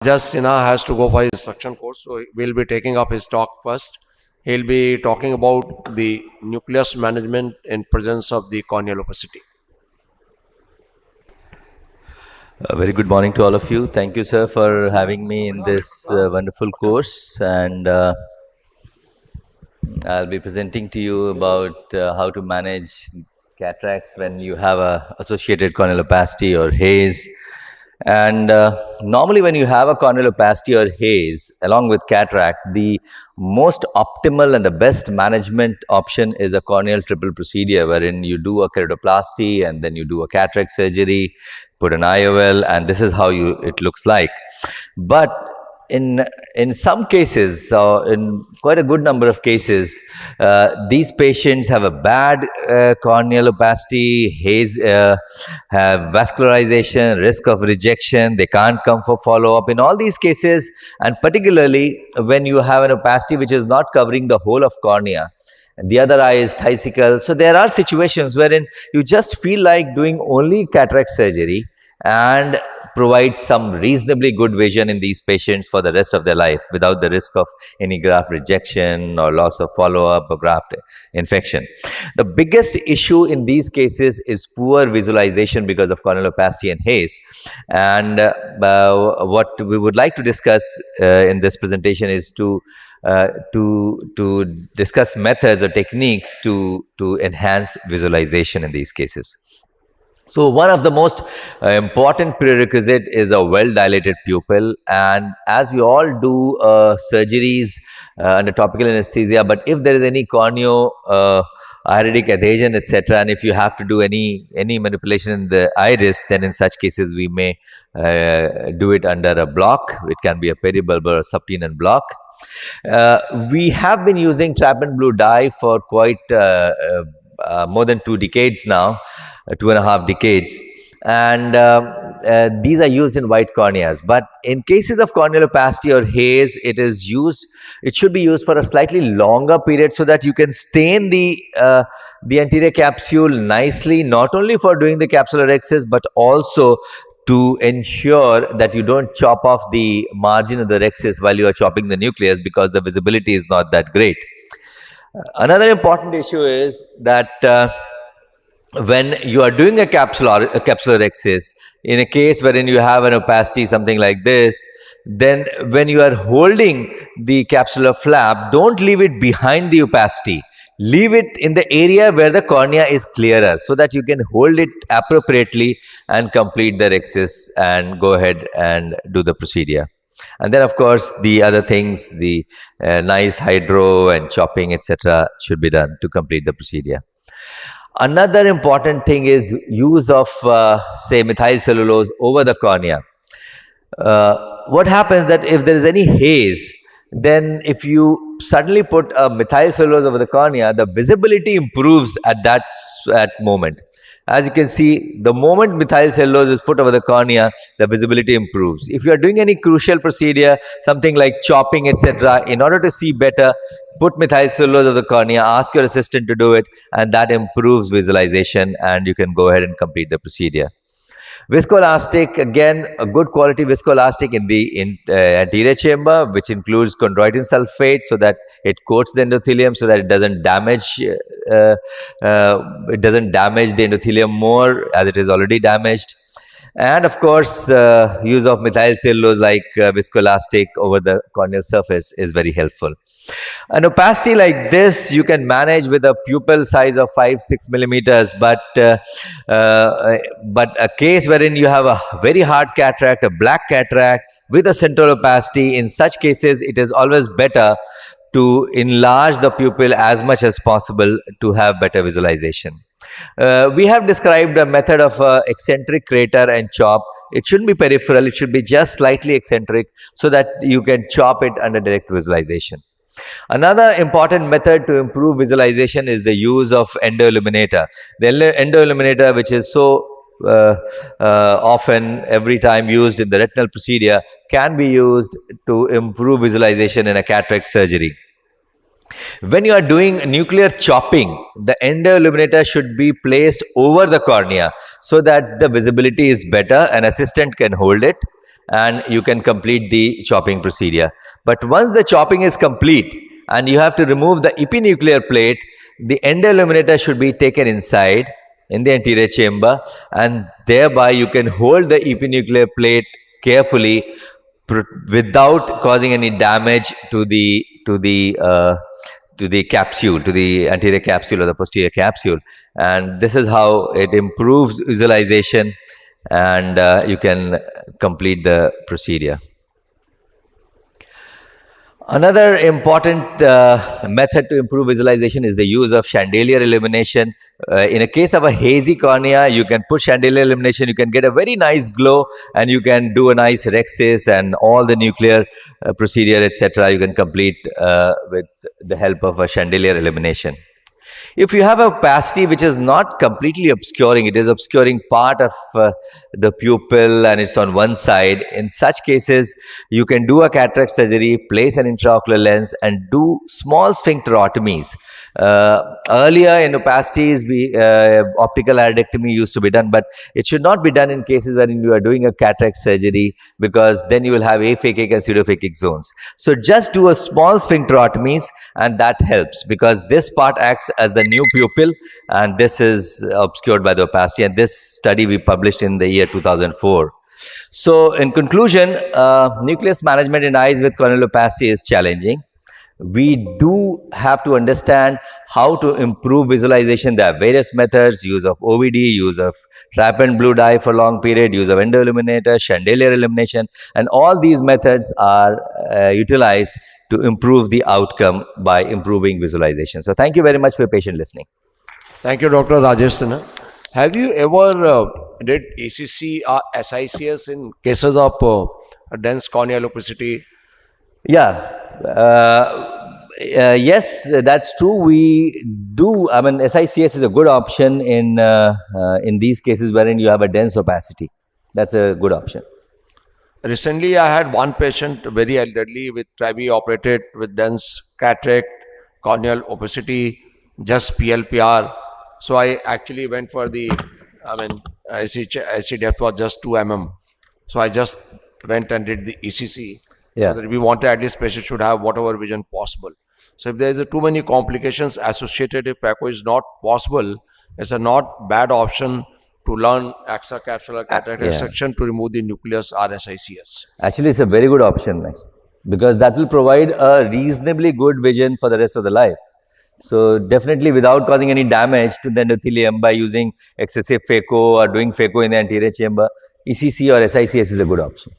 Just Sinha has to go for his instruction course, so we'll be taking up his talk first. He'll be talking about the nucleus management in presence of the corneal opacity. Very good morning to all of you. Thank you, sir, for having me in this wonderful course. And I'll be presenting to you about how to manage cataracts when you have a associated corneal opacity or haze. And normally when you have a corneal opacity or haze along with cataract, the most optimal and the best management option is a corneal triple procedure, wherein you do a keratoplasty and then you do a cataract surgery, put an IOL, and this is how it looks like. But in some cases, in quite a good number of cases, these patients have a bad corneal opacity, haze, have vascularization, risk of rejection, they can't come for follow-up. In all these cases, and particularly when you have an opacity which is not covering the whole of cornea, and the other eye is thusical. So there are situations wherein you just feel like doing only cataract surgery and provide some reasonably good vision in these patients for the rest of their life without the risk of any graft rejection or loss of follow-up or graft infection. The biggest issue in these cases is poor visualization because of corneal opacity and haze. And what we would like to discuss in this presentation is to discuss methods or techniques to enhance visualization in these cases. So one of the most important prerequisite is a well-dilated pupil, and as we all do surgeries under topical anesthesia, but if there is any corneo iridic adhesion, etc., and if you have to do any manipulation in the iris, then in such cases we may do it under a block. It can be a peribulbar or subtenon block. We have been using Trappin blue dye for quite more than 2 decades now. 2.5 decades, and these are used in white corneas. But in cases of corneal opacity or haze, it should be used for a slightly longer period so that you can stain the anterior capsule nicely, not only for doing the capsular excess, but also to ensure that you don't chop off the margin of the rhexis while you are chopping the nucleus, because the visibility is not that great. Another important issue is that when you are doing a capsular excess, in a case wherein you have an opacity something like this, then when you are holding the capsular flap, don't leave it behind the opacity. Leave it in the area where the cornea is clearer, so that you can hold it appropriately and complete the excess and go ahead and do the procedure. And then, of course, the other things, the nice hydro and chopping, etc., should be done to complete the procedure. Another important thing is use of, say, methylcellulose over the cornea. What happens that if there is any haze, then if you suddenly put a methylcellulose over the cornea, the visibility improves at that moment. As you can see, the moment methylcellulose is put over the cornea, the visibility improves. If you are doing any crucial procedure, something like chopping, etc., in order to see better, put methylcellulose over the cornea, ask your assistant to do it, and that improves visualization, and you can go ahead and complete the procedure. Viscoelastic, again, a good quality viscoelastic in the anterior chamber, which includes chondroitin sulfate, so that it coats the endothelium, so that it doesn't damage the endothelium more, as it is already damaged. And of course, use of methylcellulose like viscoelastic over the corneal surface is very helpful. An opacity like this you can manage with a pupil size of 5-6 millimeters, but a case wherein you have a very hard cataract, a black cataract with a central opacity, in such cases it is always better to enlarge the pupil as much as possible to have better visualization. We have described a method of eccentric crater and chop. It shouldn't be peripheral, it should be just slightly eccentric, so that you can chop it under direct visualization. Another important method to improve visualization is the use of endoilluminator. The endoilluminator, which is so often every time used in the retinal procedure, can be used to improve visualization in a cataract surgery. When you are doing nuclear chopping, the endoilluminator should be placed over the cornea so that the visibility is better. An assistant can hold it, and you can complete the chopping procedure. But once the chopping is complete and you have to remove the epinuclear plate, the endoilluminator should be taken inside in the anterior chamber, and thereby you can hold the epinuclear plate carefully without causing any damage to the capsule, to the anterior capsule or the posterior capsule. And this is how it improves visualization, and you can complete the procedure. Another important method to improve visualization is the use of chandelier illumination. In a case of a hazy cornea, you can put chandelier illumination, you can get a very nice glow, and you can do a nice rhexis and all the nuclear procedure, etc. You can complete with the help of a chandelier illumination. If you have a opacity which is not completely obscuring, it is obscuring part of the pupil and it's on one side, in such cases, you can do a cataract surgery, place an intraocular lens and do small sphincterotomies. Earlier in opacities, optical iridectomy used to be done, but it should not be done in cases wherein you are doing a cataract surgery, because then you will have aphakic and pseudophakic zones. So just do a small sphincterotomies, and that helps, because this part acts as the new pupil and this is obscured by the opacity. And this study we published in the year 2004. So in conclusion, nucleus management in eyes with corneal opacity is challenging. We do have to understand how to improve visualization. There are various methods: use of OVD, use of trap blue dye for long period, use of endoilluminator, chandelier illumination, and all these methods are utilized to improve the outcome by improving visualization. So thank you very much for your patient listening. Thank you, Dr. Rajesh Sinha. Have you ever did ECC or SICS in cases of dense corneal opacity? Yeah. Yes, that's true. We do. I mean, SICS is a good option in these cases wherein you have a dense opacity. That's a good option. Recently, I had one patient, very elderly, with TRABI operated with dense cataract, corneal opacity, just PLPR. So I actually went for the, IC depth was just 2 mm. So I just went and did the ECC. Yeah. So that we wanted at least patient should have whatever vision possible. So if there is too many complications associated, if phaco is not possible, it's a not bad option to learn extracapsular cataract extraction to remove the nucleus or SICS. Actually, it's a very good option, because that will provide a reasonably good vision for the rest of the life. So definitely without causing any damage to the endothelium by using excessive phaco or doing phaco in the anterior chamber, ECC or SICS is a good option.